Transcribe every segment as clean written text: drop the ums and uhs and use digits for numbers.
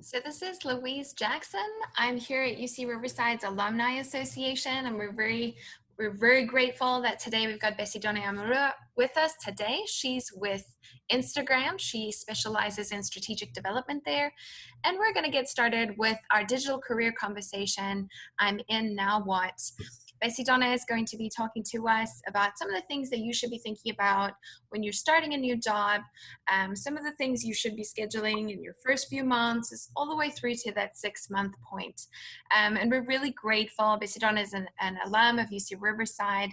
So this is Louise Jackson. I'm here at UC Riverside's Alumni Association, and we're very grateful that today we've got Bessie Donna Amurua with us today. She's with Instagram. She specializes in strategic development there. And we're going to get started with our digital career conversation. I'm in Now What? Bessie Donna is going to be talking to us about some of the things that you should be thinking about when you're starting a new job, some of the things you should be scheduling in your first few months, all the way through to that 6-month point. And we're really grateful. Bessie Donna is an alum of UC Riverside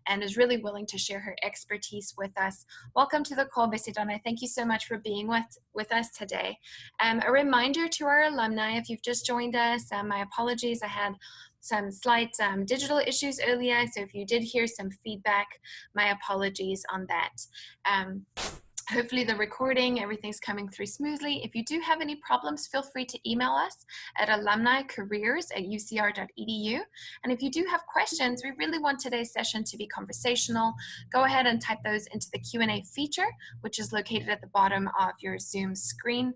and is really willing to share her expertise with us. Welcome to the call, Bessie Donna. Thank you so much for being with us today. A reminder to our alumni, if you've just joined us, my apologies, I had some slight digital issues earlier, so if you did hear some feedback, my apologies on that. Hopefully the recording, everything's coming through smoothly. If you do have any problems, feel free to email us at alumnicareers@ucr.edu. And if you do have questions, we really want today's session to be conversational. Go ahead and type those into the Q&A feature, which is located at the bottom of your Zoom screen.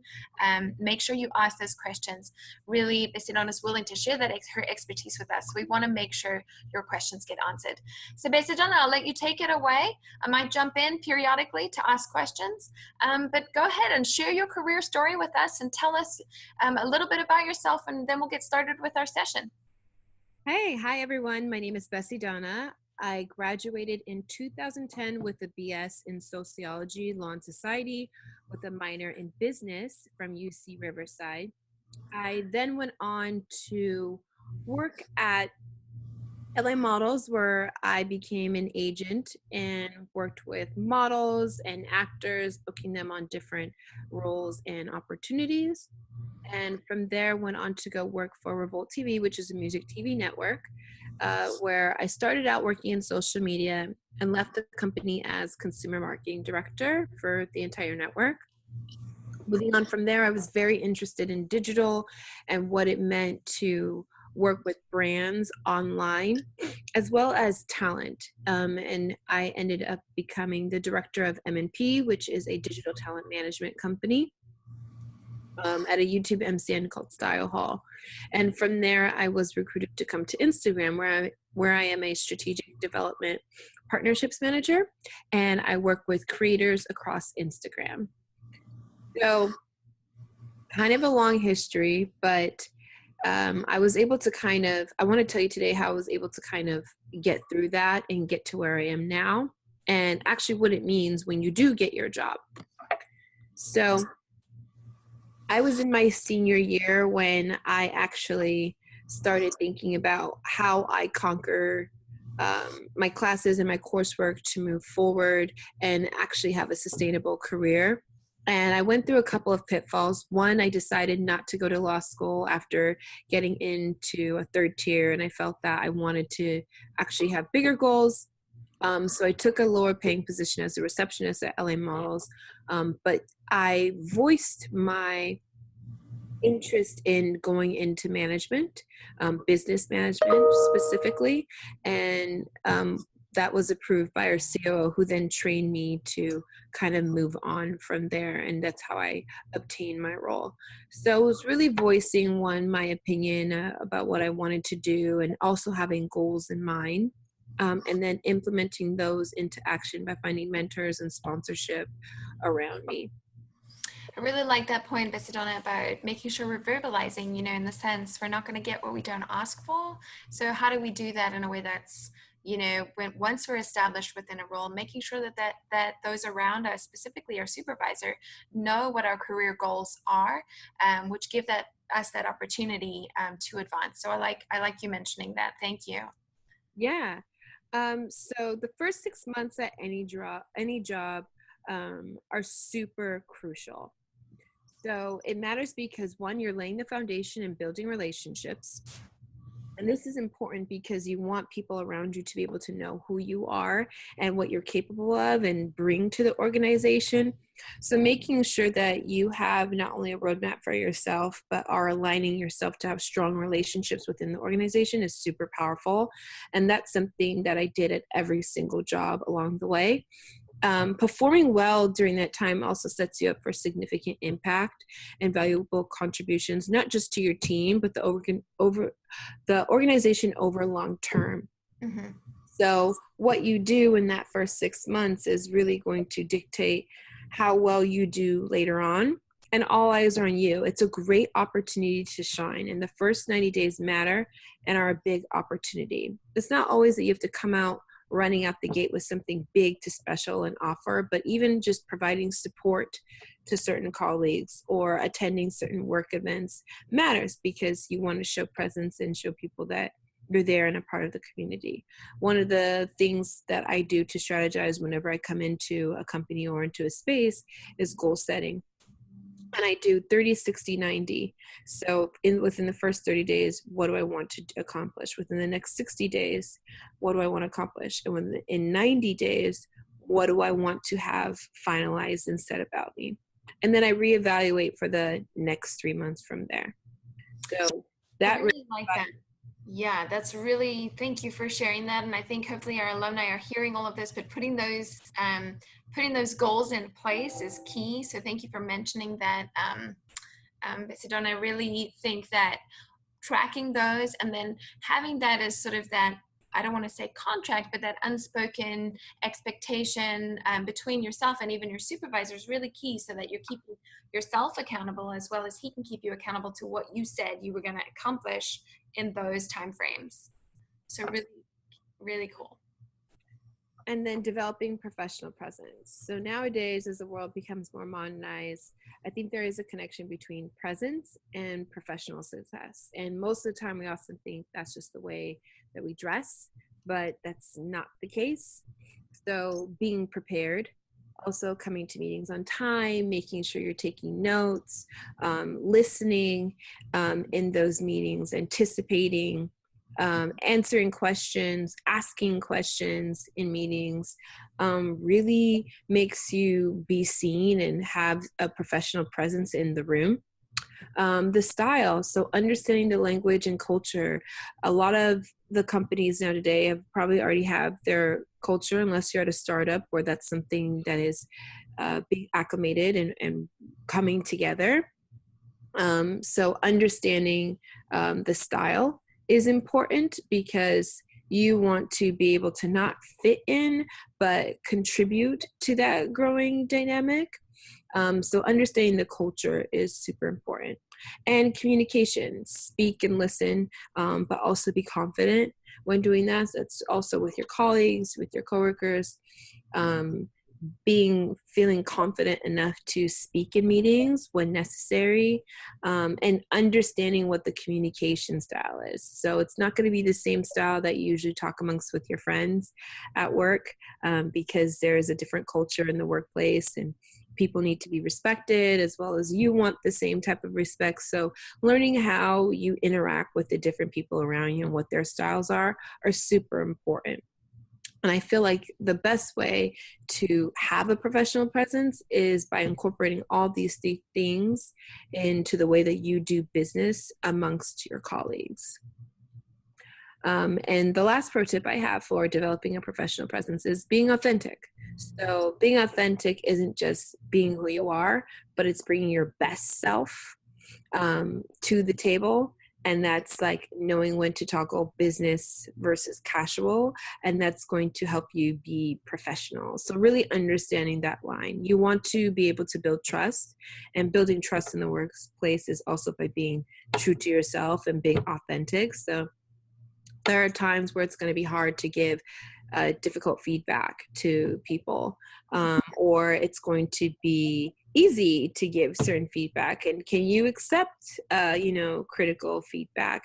Make sure you ask those questions. Really, Bessie Donna is willing to share her expertise with us. We want to make sure your questions get answered. So Bessie Donna, I'll let you take it away. I might jump in periodically to ask questions. But go ahead and share your career story with us and tell us a little bit about yourself, and then we'll get started with our session. Hi everyone. My name is Bessie Donna. I graduated in 2010 with a BS in Sociology, Law and Society with a minor in Business from UC Riverside. I then went on to work at LA Models, where I became an agent and worked with models and actors, booking them on different roles and opportunities. And from there went on to go work for Revolt TV, which is a music TV network, where I started out working in social media and left the company as consumer marketing director for the entire network. Moving on from there, I was very interested in digital and what it meant to work with brands online, as well as talent. And I ended up becoming the director of M&P, which is a digital talent management company, at a YouTube MCN called Style Hall. And from there, I was recruited to come to Instagram, where I am a strategic development partnerships manager, and I work with creators across Instagram. So kind of a long history, but I was able to I want to tell you today how I was able to kind of get through that and get to where I am now, and actually what it means when you do get your job. So I was in my senior year when I actually started thinking about how I conquer my classes and my coursework to move forward and actually have a sustainable career. And I went through a couple of pitfalls. One, I decided not to go to law school after getting into a third tier, and I felt that I wanted to actually have bigger goals. So I took a lower paying position as a receptionist at LA Models, but I voiced my interest in going into management, business management specifically, and that was approved by our COO, who then trained me to kind of move on from there, and that's how I obtained my role. So it was really voicing, my opinion about what I wanted to do, and also having goals in mind, and then implementing those into action by finding mentors and sponsorship around me. I really like that point, Bessie Donna, about making sure we're verbalizing, in the sense we're not going to get what we don't ask for. So how do we do that in a way that's, once we're established within a role, making sure that those around us, specifically our supervisor, know what our career goals are, which give us that opportunity to advance. So I like you mentioning that. Thank you. Yeah. So the first 6 months at any job are super crucial. So it matters because, one, you're laying the foundation and building relationships. And this is important because you want people around you to be able to know who you are and what you're capable of and bring to the organization. So making sure that you have not only a roadmap for yourself, but are aligning yourself to have strong relationships within the organization is super powerful. And that's something that I did at every single job along the way. Performing well during that time also sets you up for significant impact and valuable contributions, not just to your team, but the organization over long term. Mm-hmm. So what you do in that first 6 months is really going to dictate how well you do later on. And all eyes are on you. It's a great opportunity to shine. And the first 90 days matter and are a big opportunity. It's not always that you have to come out running out the gate with something big to special and offer, but even just providing support to certain colleagues or attending certain work events matters, because you want to show presence and show people that you're there and a part of the community. One of the things that I do to strategize whenever I come into a company or into a space is goal setting. And I do 30, 60, 90. So within the first 30 days, what do I want to accomplish? Within the next 60 days, what do I want to accomplish? And in 90 days, what do I want to have finalized and said about me? And then I reevaluate for the next 3 months from there. So I that really like that. Yeah, that's really, thank you for sharing that. And I think hopefully our alumni are hearing all of this, but putting those goals in place is key. So thank you for mentioning that, Sidona. I really think that tracking those and then having that as sort of that, I don't want to say contract, but that unspoken expectation between yourself and even your supervisor is really key, so that you're keeping yourself accountable as well as he can keep you accountable to what you said you were going to accomplish in those time frames. So really, really cool. And then developing professional presence. So nowadays, as the world becomes more modernized, I think there is a connection between presence and professional success. And most of the time, we often think that's just the way that we dress, but that's not the case. So being prepared, also coming to meetings on time, making sure you're taking notes, listening in those meetings, anticipating, answering questions, asking questions in meetings, really makes you be seen and have a professional presence in the room. The style, so understanding the language and culture. A lot of the companies now today have probably already have their culture, unless you're at a startup where that's something that is being acclimated and coming together. So understanding the style is important, because you want to be able to not fit in, but contribute to that growing dynamic. So understanding the culture is super important. And communication, speak and listen, but also be confident when doing that. So that's also with your colleagues, with your coworkers. Feeling confident enough to speak in meetings when necessary, and understanding what the communication style is. So it's not going to be the same style that you usually talk amongst with your friends at work, because there is a different culture in the workplace, and people need to be respected as well as you want the same type of respect. So learning how you interact with the different people around you and what their styles are super important. And I feel like the best way to have a professional presence is by incorporating all these things into the way that you do business amongst your colleagues. And the last pro tip I have for developing a professional presence is being authentic. So being authentic isn't just being who you are, but it's bringing your best self to the table. And that's like knowing when to toggle business versus casual. And that's going to help you be professional. So really understanding that line. You want to be able to build trust, and building trust in the workplace is also by being true to yourself and being authentic. So there are times where it's going to be hard to give difficult feedback to people, or it's going to be easy to give certain feedback. And can you accept, critical feedback?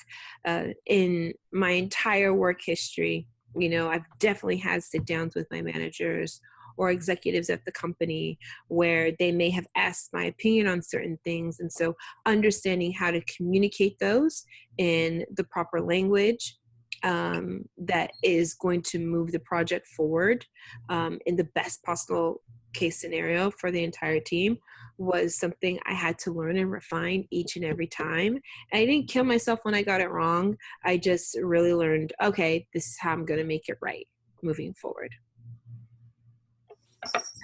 In my entire work history, I've definitely had sit downs with my managers or executives at the company where they may have asked my opinion on certain things. And so understanding how to communicate those in the proper language that is going to move the project forward in the best possible case scenario for the entire team was something I had to learn and refine each and every time. And I didn't kill myself when I got it wrong. I just really learned, okay, this is how I'm going to make it right moving forward.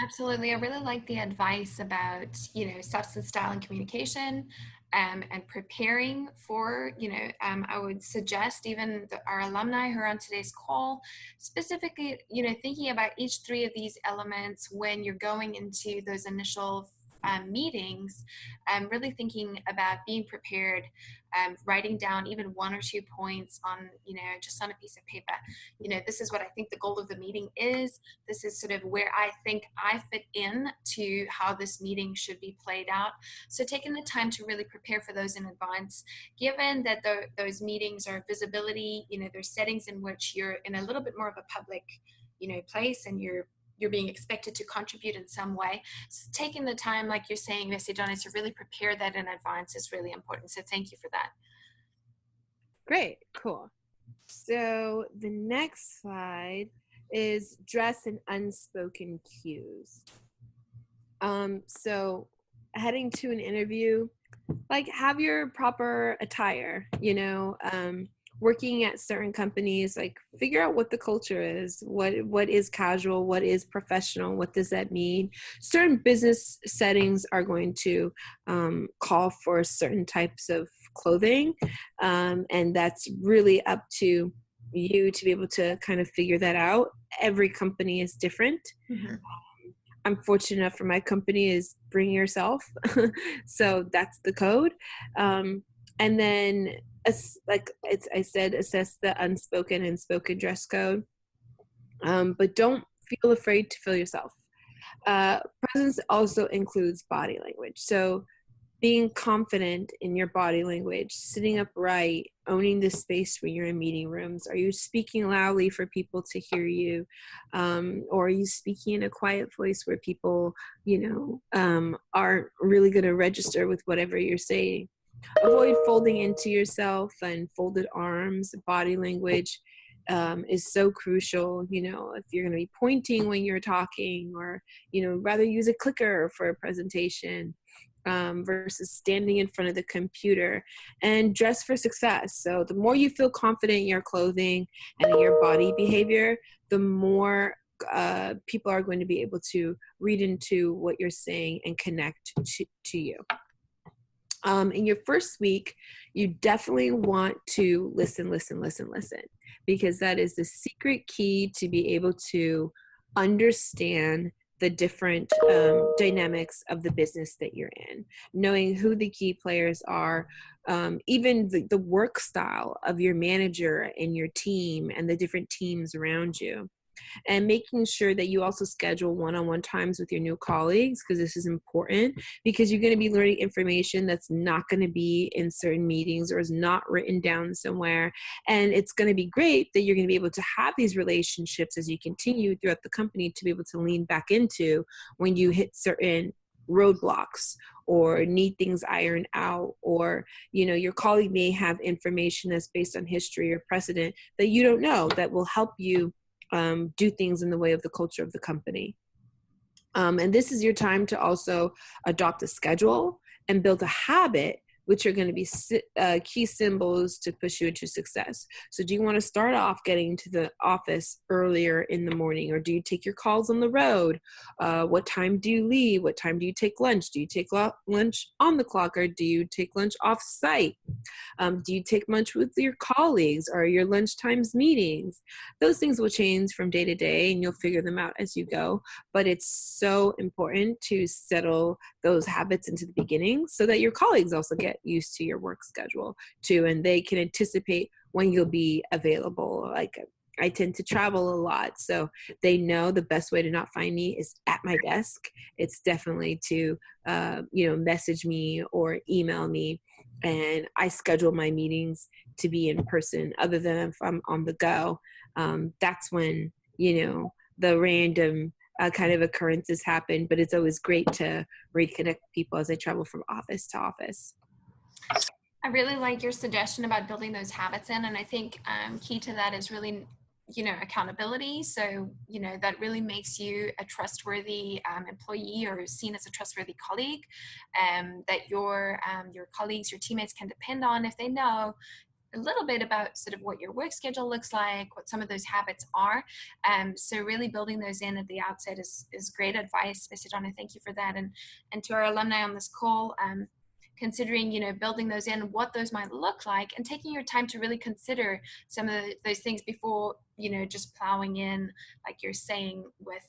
Absolutely. I really like the advice about, substance, style, and communication, and preparing for, I would suggest even our alumni who are on today's call, specifically, thinking about each three of these elements when you're going into those initial meetings, really thinking about being prepared, writing down even one or two points on, just on a piece of paper. This is what I think the goal of the meeting is. This is sort of where I think I fit in to how this meeting should be played out. So taking the time to really prepare for those in advance, given that those meetings are visibility, there's settings in which you're in a little bit more of a public, place, and you're being expected to contribute in some way. So taking the time, like you're saying, Missy Donna, to really prepare that in advance is really important. So thank you for that. Great, cool. So the next slide is dress and unspoken cues. So heading to an interview, like have your proper attire, working at certain companies, like figure out what the culture is, what is casual, what is professional, what does that mean. Certain business settings are going to call for certain types of clothing, and that's really up to you to be able to kind of figure that out. Every company is different. Mm-hmm. I'm fortunate enough for my company is bring yourself. So that's the code. And then, I said, assess the unspoken and spoken dress code. But don't feel afraid to feel yourself. Presence also includes body language. So being confident in your body language, sitting upright, owning the space when you're in meeting rooms. Are you speaking loudly for people to hear you? Or are you speaking in a quiet voice where people, aren't really going to register with whatever you're saying? Avoid folding into yourself and folded arms. Body language is so crucial. If you're going to be pointing when you're talking, or rather use a clicker for a presentation, versus standing in front of the computer. And dress for success. So the more you feel confident in your clothing and in your body behavior, the more people are going to be able to read into what you're saying and connect to you. In your first week, you definitely want to listen, because that is the secret key to be able to understand the different dynamics of the business that you're in, knowing who the key players are, even the work style of your manager and your team and the different teams around you. And making sure that you also schedule one-on-one times with your new colleagues, because this is important, because you're going to be learning information that's not going to be in certain meetings or is not written down somewhere. And it's going to be great that you're going to be able to have these relationships as you continue throughout the company to be able to lean back into when you hit certain roadblocks or need things ironed out, or your colleague may have information that's based on history or precedent that you don't know that will help you do things in the way of the culture of the company. And this is your time to also adopt a schedule and build a habit, which are going to be key symbols to push you into success. So do you want to start off getting to the office earlier in the morning, or do you take your calls on the road? What time do you leave? What time do you take lunch? Do you take lunch on the clock, or do you take lunch off site? Do you take lunch with your colleagues, or your lunch times meetings? Those things will change from day to day, and you'll figure them out as you go. But it's so important to settle those habits into the beginning so that your colleagues also get used to your work schedule too, and they can anticipate when you'll be available. Like, I tend to travel a lot, so they know the best way to not find me is at my desk. It's definitely to message me or email me, and I schedule my meetings to be in person. Other than if I'm on the go, that's when the random kind of occurrences happen. But it's always great to reconnect people as I travel from office to office. I really like your suggestion about building those habits in, and I think key to that is really, accountability. So, that really makes you a trustworthy employee, or seen as a trustworthy colleague, that your colleagues, your teammates can depend on if they know a little bit about sort of what your work schedule looks like, what some of those habits are. So really building those in at the outset is great advice, Visidonna. Thank you for that. And to our alumni on this call, considering, building those in, what those might look like, and taking your time to really consider some of those things before, just plowing in, like you're saying, with,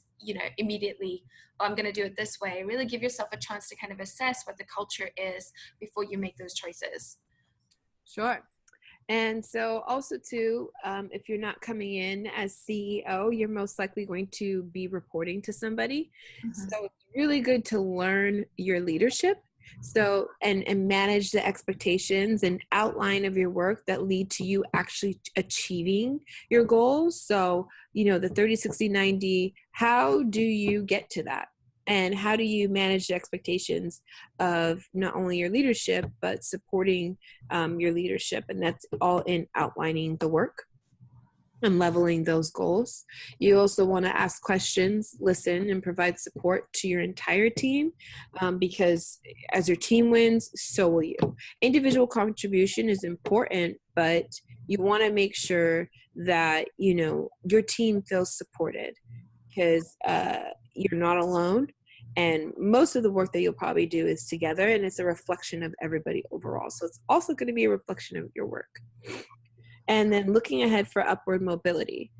immediately, oh, I'm going to do it this way. Really give yourself a chance to kind of assess what the culture is before you make those choices. Sure. And so also too, if you're not coming in as CEO, you're most likely going to be reporting to somebody. Mhm. So it's really good to learn your leadership. So, and manage the expectations and outline of your work that lead to you actually achieving your goals. So, the 30, 60, 90, how do you get to that? And how do you manage the expectations of not only your leadership, but supporting your leadership? And that's all in outlining the work and leveling those goals. You also want to ask questions, listen, and provide support to your entire team, because as your team wins, so will you. Individual contribution is important, but you want to make sure that your team feels supported, because you're not alone. And most of the work that you'll probably do is together, and it's a reflection of everybody overall. So it's also going to be a reflection of your work. And then looking ahead for upward mobility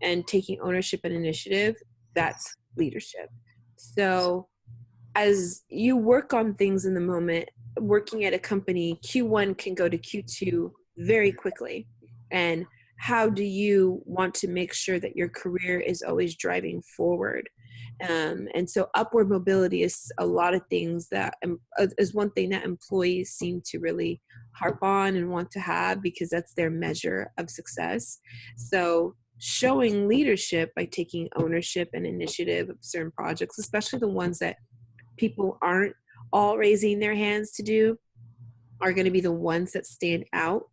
and taking ownership and initiative, that's leadership. So as you work on things in the moment, working at a company, Q1 can go to Q2 very quickly. And how do you want to make sure that your career is always driving forward? And so upward mobility is a lot of things that is one thing that employees seem to really harp on and want to have, because that's their measure of success. So showing leadership by taking ownership and initiative of certain projects, especially the ones that people aren't all raising their hands to do, are going to be the ones that stand out.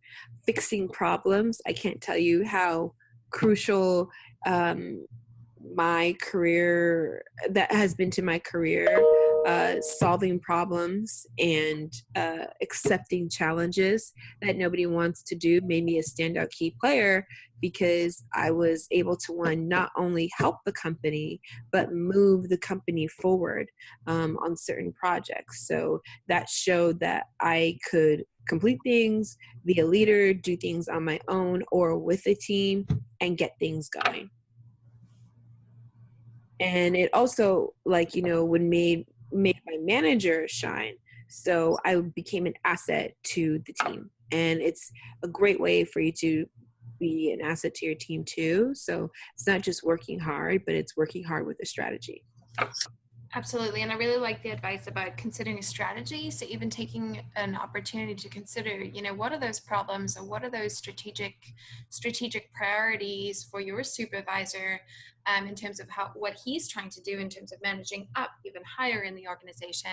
Fixing problems, I can't tell you how crucial my career that has been to my career. Solving problems and accepting challenges that nobody wants to do made me a standout key player, because I was able to, one, not only help the company but move the company forward on certain projects. So that showed that I could complete things, be a leader, do things on my own or with a team, and get things going. And it also, would make my manager shine. So I became an asset to the team, and it's a great way for you to be an asset to your team too. So it's not just working hard, but it's working hard with a strategy. Absolutely. And I really like the advice about considering a strategy. So even taking an opportunity to consider, what are those problems, or what are those strategic priorities for your supervisor, in terms of what he's trying to do in terms of managing up even higher in the organization,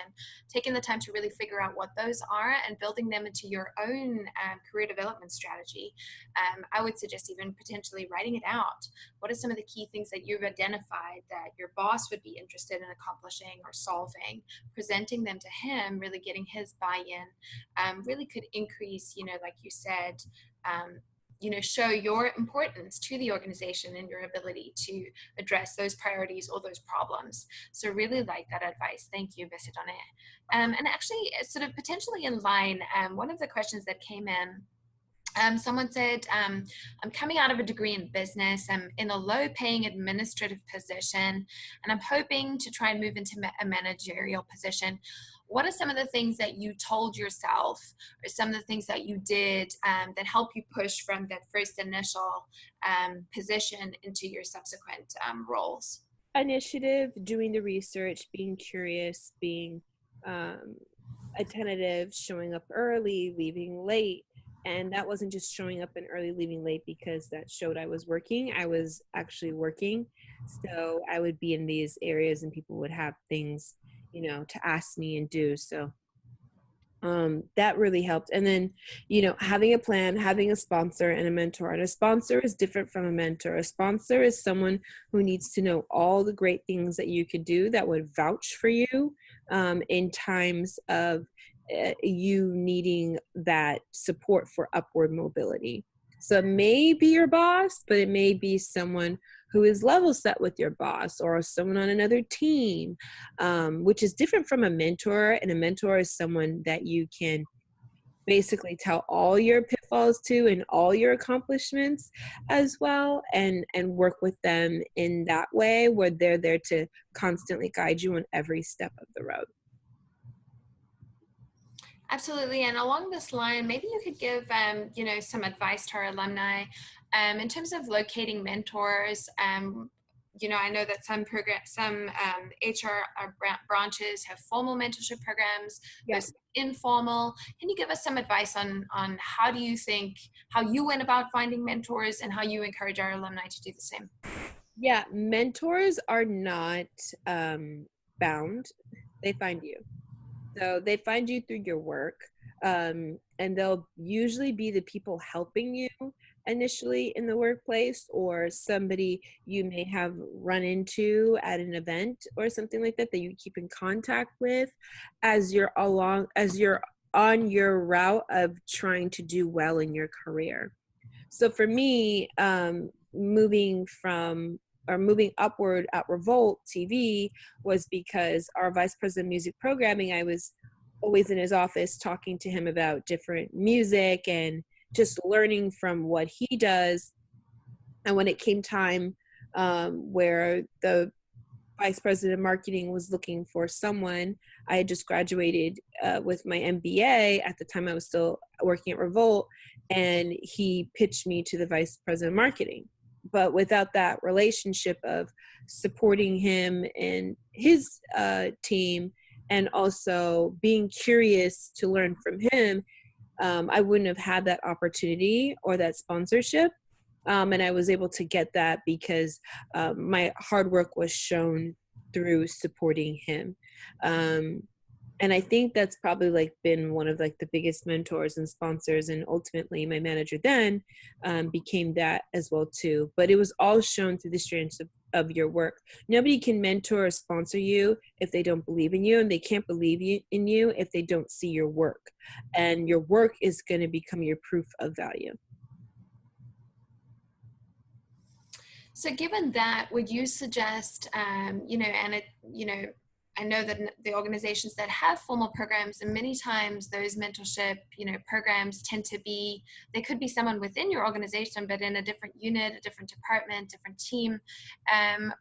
taking the time to really figure out what those are and building them into your own career development strategy. I would suggest even potentially writing it out. What are some of the key things that you've identified that your boss would be interested in accomplishing or solving? Presenting them to him, really getting his buy-in, really could increase, like you said, show your importance to the organization and your ability to address those priorities or those problems. So really like that advice. Thank you, Visidone. And actually, sort of potentially in line, one of the questions that came in, someone said, I'm coming out of a degree in business. I'm in a low paying administrative position, and I'm hoping to try and move into a managerial position. What are some of the things that you told yourself, or some of the things that you did that help you push from that first initial position into your subsequent roles? Initiative, doing the research, being curious, being um, attentive, showing up early, leaving late. And that wasn't just showing up and early, leaving late because that showed I was working. I was actually working. So I would be in these areas and people would have things, to ask me and do. So that really helped. And then, having a plan, having a sponsor and a mentor. And a sponsor is different from a mentor. A sponsor is someone who needs to know all the great things that you could do, that would vouch for you in times of you needing that support for upward mobility. So it may be your boss, but it may be someone who is level set with your boss or someone on another team, which is different from a mentor. And a mentor is someone that you can basically tell all your pitfalls to and all your accomplishments as well, and work with them in that way where they're there to constantly guide you on every step of the road. Absolutely. And along this line, maybe you could give, some advice to our alumni in terms of locating mentors. I know that some HR branches have formal mentorship programs Yeah. versus informal. Can you give us some advice on how do you think, how you went about finding mentors and how you encourage our alumni to do the same? Yeah, mentors are not bound. They find you. So they find you through your work, and they'll usually be the people helping you initially in the workplace, or somebody you may have run into at an event or something like that that you keep in contact with as you're on your route of trying to do well in your career. So for me, moving upward at Revolt TV was because our vice president of music programming, I was always in his office talking to him about different music and just learning from what he does. And when it came time where the vice president of marketing was looking for someone, I had just graduated with my MBA. At the time I was still working at Revolt, and he pitched me to the vice president of marketing. But without that relationship of supporting him and his team, and also being curious to learn from him, I wouldn't have had that opportunity or that sponsorship. And I was able to get that because my hard work was shown through supporting him. Um, and I think that's probably like been one of like the biggest mentors and sponsors, and ultimately my manager then became that as well too. But it was all shown through the strengths of your work. Nobody can mentor or sponsor you if they don't believe in you, and they can't believe in you if they don't see your work. And your work is going to become your proof of value. So given that, would you suggest, I know that the organizations that have formal programs, and many times those mentorship, programs tend to be, they could be someone within your organization, but in a different unit, a different department, different team.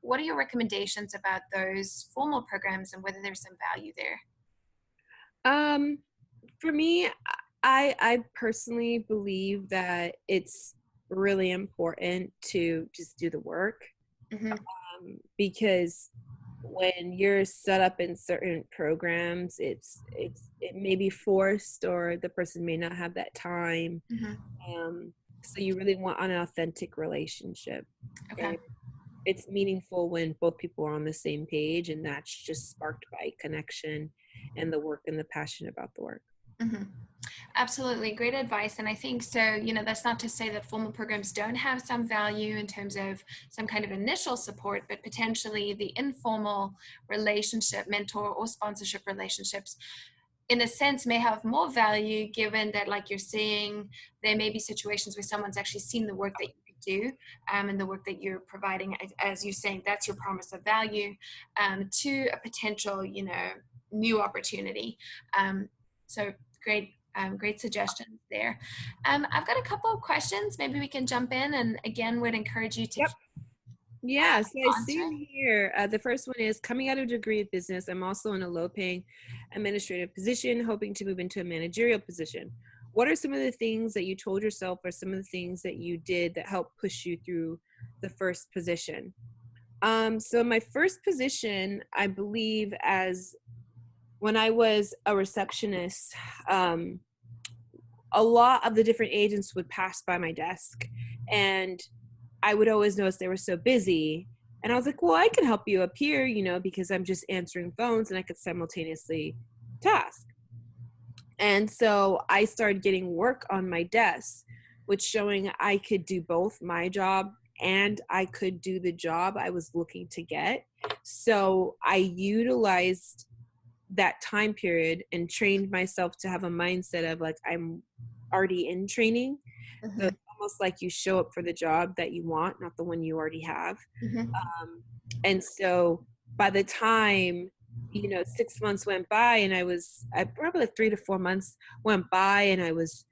What are your recommendations about those formal programs and whether there's some value there? Um, for me, I personally believe that it's really important to just do the work, Mm-hmm. because when you're set up in certain programs, it may be forced, or the person may not have that time. Mm-hmm. Um, so you really want an authentic relationship, Okay. and it's meaningful when both people are on the same page, and that's just sparked by connection and the work and the passion about the work. Mm-hmm. Absolutely. Great advice. And I think so, that's not to say that formal programs don't have some value in terms of some kind of initial support, but potentially the informal relationship, mentor or sponsorship relationships, in a sense, may have more value given that, like you're saying, there may be situations where someone's actually seen the work that you could do, and the work that you're providing, as you're saying, that's your promise of value to a potential, new opportunity. So great suggestions there. I've got a couple of questions. Maybe we can jump in, and again, would encourage you to Yep. keep Yeah, so I see answering. here. The first one is coming out of a degree of business. I'm also in a low paying administrative position, hoping to move into a managerial position. What are some of the things that you told yourself, or some of the things that you did that helped push you through the first position? So my first position, I believe, as when I was a receptionist, um, a lot of the different agents would pass by my desk, and I would always notice they were so busy. And I was like, well, I can help you up here, because I'm just answering phones and I could simultaneously task. And so I started getting work on my desk, which showing I could do both my job and I could do the job I was looking to get. So I utilized that time period and trained myself to have a mindset of like, I'm already in training. So Mhm. it's almost like you show up for the job that you want, not the one you already have. Mhm. And so by the time, 6 months went by, and I probably like 3 to 4 months went by, and I was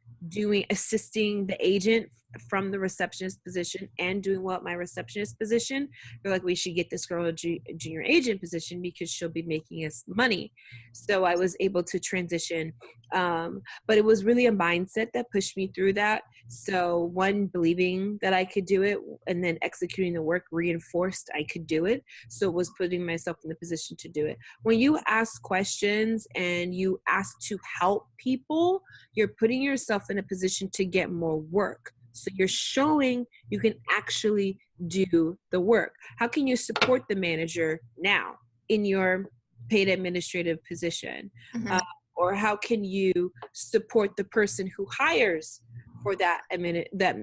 assisting the agent from the receptionist position and doing well at my receptionist position. They're like, we should get this girl a junior agent position because she'll be making us money. So I was able to transition. But it was really a mindset that pushed me through that. So one, believing that I could do it, and then executing the work reinforced I could do it. So it was putting myself in the position to do it. When you ask questions and you ask to help people, you're putting yourself in a position to get more work. So you're showing you can actually do the work. How can you support the manager now in your paid administrative position? Mhm. Uh, or how can you support the person who hires for that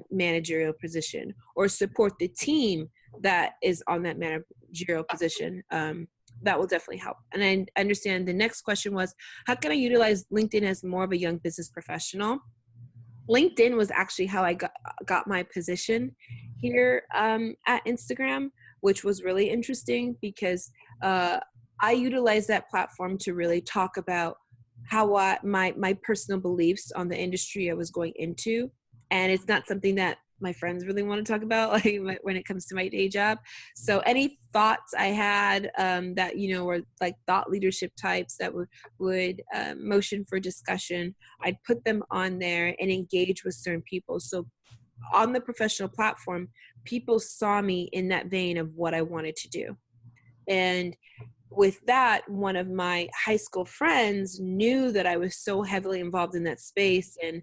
managerial position, or support the team that is on that managerial position? That will definitely help. And I understand the next question was, how can I utilize LinkedIn as more of a young business professional? LinkedIn was actually how I got my position here at Instagram, which was really interesting because I utilized that platform to really talk about how my personal beliefs on the industry I was going into. And it's not something that my friends really want to talk about, like when it comes to my day job. So any thoughts I had that were like thought leadership types that would motion for discussion, I'd put them on there and engage with certain people. So on the professional platform, people saw me in that vein of what I wanted to do. And with that, one of my high school friends knew that I was so heavily involved in that space, and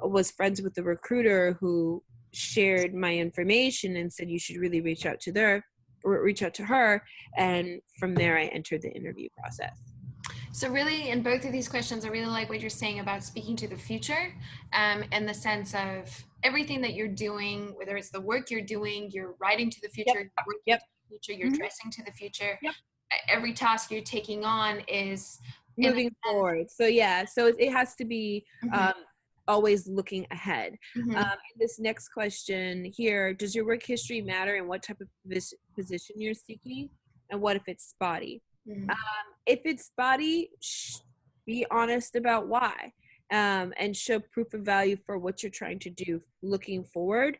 was friends with the recruiter who shared my information and said, you should really reach out to her. And from there, I entered the interview process. So really, in both of these questions, I really like what you're saying about speaking to the future, in the sense of everything that you're doing, whether it's the work you're doing, you're writing to the Yep. future, you're working Yep. to the future, you're Mm-hmm. dressing to the future. Yep. Every task you're taking on is in a Moving sense. forward. So yeah, so it has to be Mhm. always looking ahead. Mhm. This next question here, does your work history matter and what type of position you're seeking? And what if it's spotty? Mhm. Um, if it's spotty, be honest about why. And show proof of value for what you're trying to do looking forward.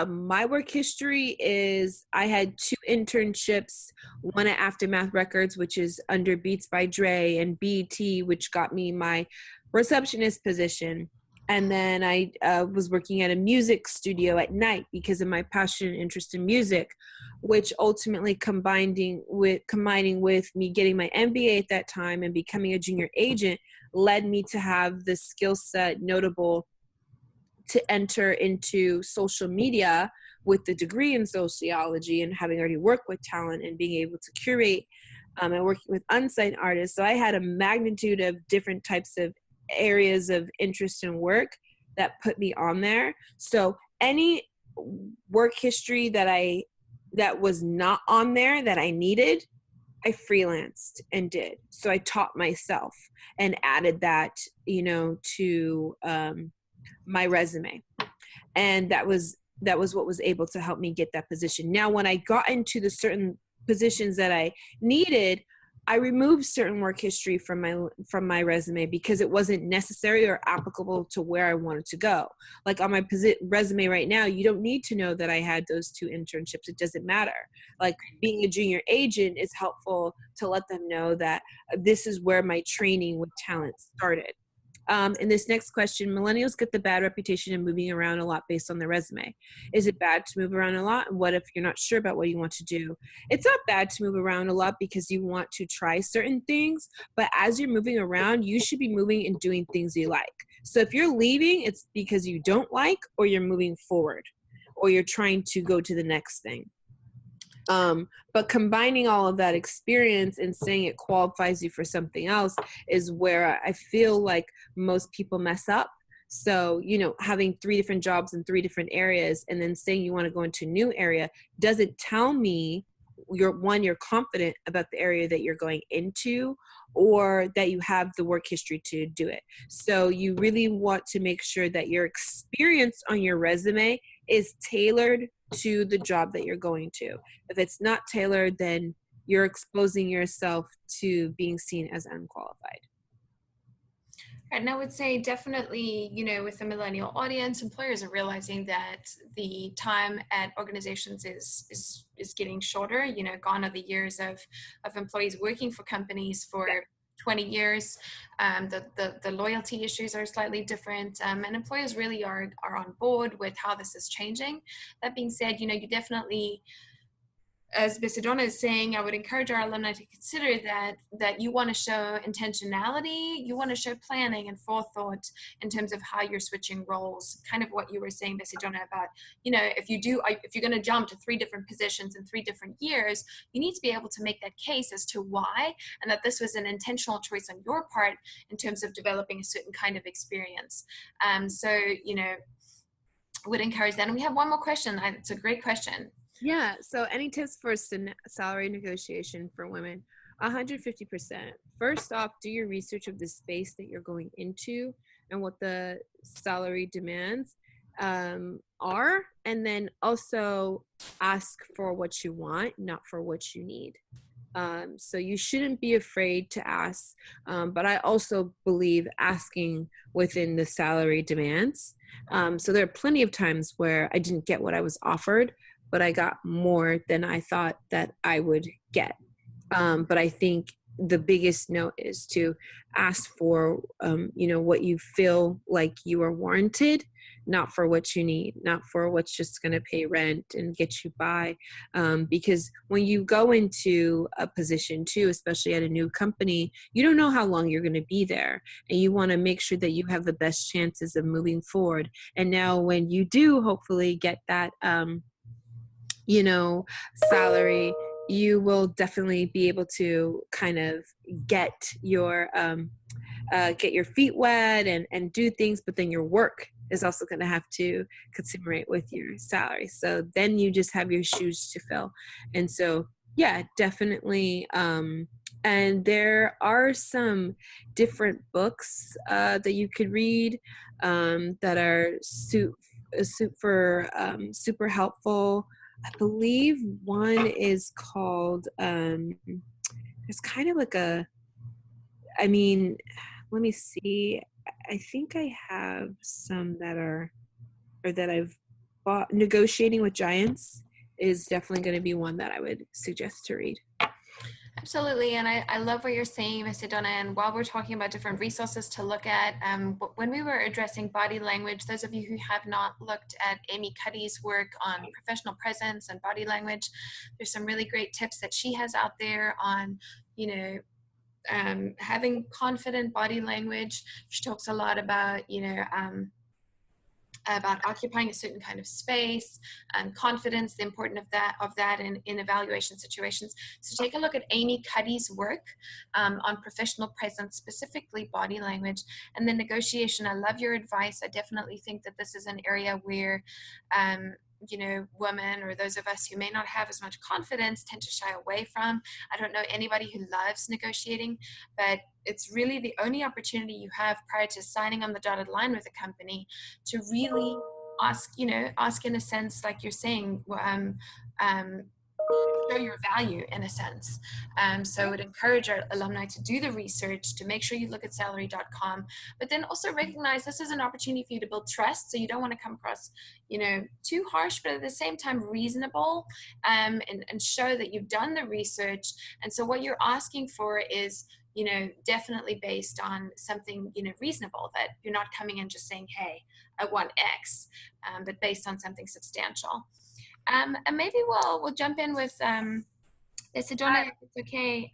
My work history is I had 2 internships, one at Aftermath Records, which is under Beats by Dre, and BT, which got me my receptionist position. And then I was working at a music studio at night because of my passion and interest in music, which ultimately combining with me getting my MBA at that time and becoming a junior agent led me to have the skill set notable to enter into social media with the degree in sociology, and having already worked with talent and being able to curate and working with unsigned artists. So I had a magnitude of different types of areas of interest and work that put me on there. So any work history that was not on there that I needed, I freelanced and did. So I taught myself and added that, to my resume. And that was what was able to help me get that position. Now, when I got into the certain positions that I needed, I removed certain work history from my resume because it wasn't necessary or applicable to where I wanted to go. Like on my resume right now, you don't need to know that I had those 2 internships. It doesn't matter. Like being a junior agent is helpful to let them know that this is where my training with talent started. In this next question, millennials get the bad reputation of moving around a lot based on their resume. Is it bad to move around a lot? And what if you're not sure about what you want to do? It's not bad to move around a lot because you want to try certain things, but as you're moving around, you should be moving and doing things you like. So if you're leaving, it's because you don't like, or you're moving forward, or you're trying to go to the next thing. But combining all of that experience and saying it qualifies you for something else is where I feel like most people mess up. So, having 3 different jobs in 3 different areas and then saying you want to go into a new area doesn't tell me you're confident about the area that you're going into, or that you have the work history to do it. So you really want to make sure that your experience on your resume is tailored to the job that you're going to. If it's not tailored, then you're exposing yourself to being seen as unqualified. And I would say definitely, with the millennial audience, employers are realizing that the time at organizations is getting shorter. Gone are the years of employees working for companies for 20 years. The loyalty issues are slightly different, and employers really are on board with how this is changing. That being said, you definitely, as Bisadonna is saying, I would encourage our alumni to consider that you want to show intentionality, you want to show planning and forethought in terms of how you're switching roles. Kind of what you were saying, Bisadonna, about, if you're going to jump to 3 different positions in 3 different years, you need to be able to make that case as to why, and that this was an intentional choice on your part in terms of developing a certain kind of experience. So, would encourage that. And we have one more question. It's a great question. Yeah. So any tips for salary negotiation for women? 150%. First off, do your research of the space that you're going into and what the salary demands are. And then also ask for what you want, not for what you need. So you shouldn't be afraid to ask. But I also believe asking within the salary demands. So there are plenty of times where I didn't get what I was offered, but I got more than I thought that I would get. But I think the biggest note is to ask for, what you feel like you are warranted, not for what you need, not for what's just going to pay rent and get you by. Because when you go into a position too, especially at a new company, you don't know how long you're going to be there. And you want to make sure that you have the best chances of moving forward. And now when you do hopefully get that, salary, you will definitely be able to kind of get your feet wet and do things, but then your work is also going to have to consummate with your salary. So then you just have your shoes to fill. And so, yeah, definitely. And there are some different books that you could read that are super helpful. I believe one is called, there's kind of like let me see. I think I have some that I've bought. Negotiating with Giants is definitely going to be one that I would suggest to read. Absolutely, and I love what you're saying, Ms. Donna. And while we're talking about different resources to look at, when we were addressing body language, those of you who have not looked at Amy Cuddy's work on professional presence and body language, there's some really great tips that she has out there on, having confident body language. She talks a lot about, about occupying a certain kind of space and confidence, the importance of that in evaluation situations. So take a look at Amy Cuddy's work on professional presence, specifically body language, and then negotiation. I love your advice. I definitely think that this is an area where women or those of us who may not have as much confidence tend to shy away from. I don't know anybody who loves negotiating, but it's really the only opportunity you have prior to signing on the dotted line with a company to really ask in a sense, like you're saying, show your value in a sense. So I would encourage our alumni to do the research, to make sure you look at salary.com, but then also recognize this is an opportunity for you to build trust. So you don't want to come across, too harsh, but at the same time reasonable, and show that you've done the research. And so what you're asking for is, definitely based on something, reasonable, that you're not coming in just saying, hey, I want X, but based on something substantial. And maybe we'll jump in with Sedona, if it's okay.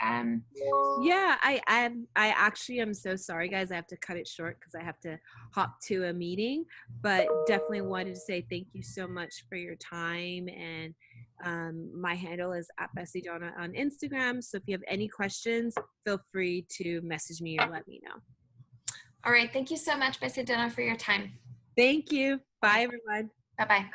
Yeah, I actually am so sorry, guys. I have to cut it short because I have to hop to a meeting. But definitely wanted to say thank you so much for your time. And my handle is @BessieDonna on Instagram. So if you have any questions, feel free to message me or let me know. All right. Thank you so much, Sedona, for your time. Thank you. Bye, everyone. Bye-bye.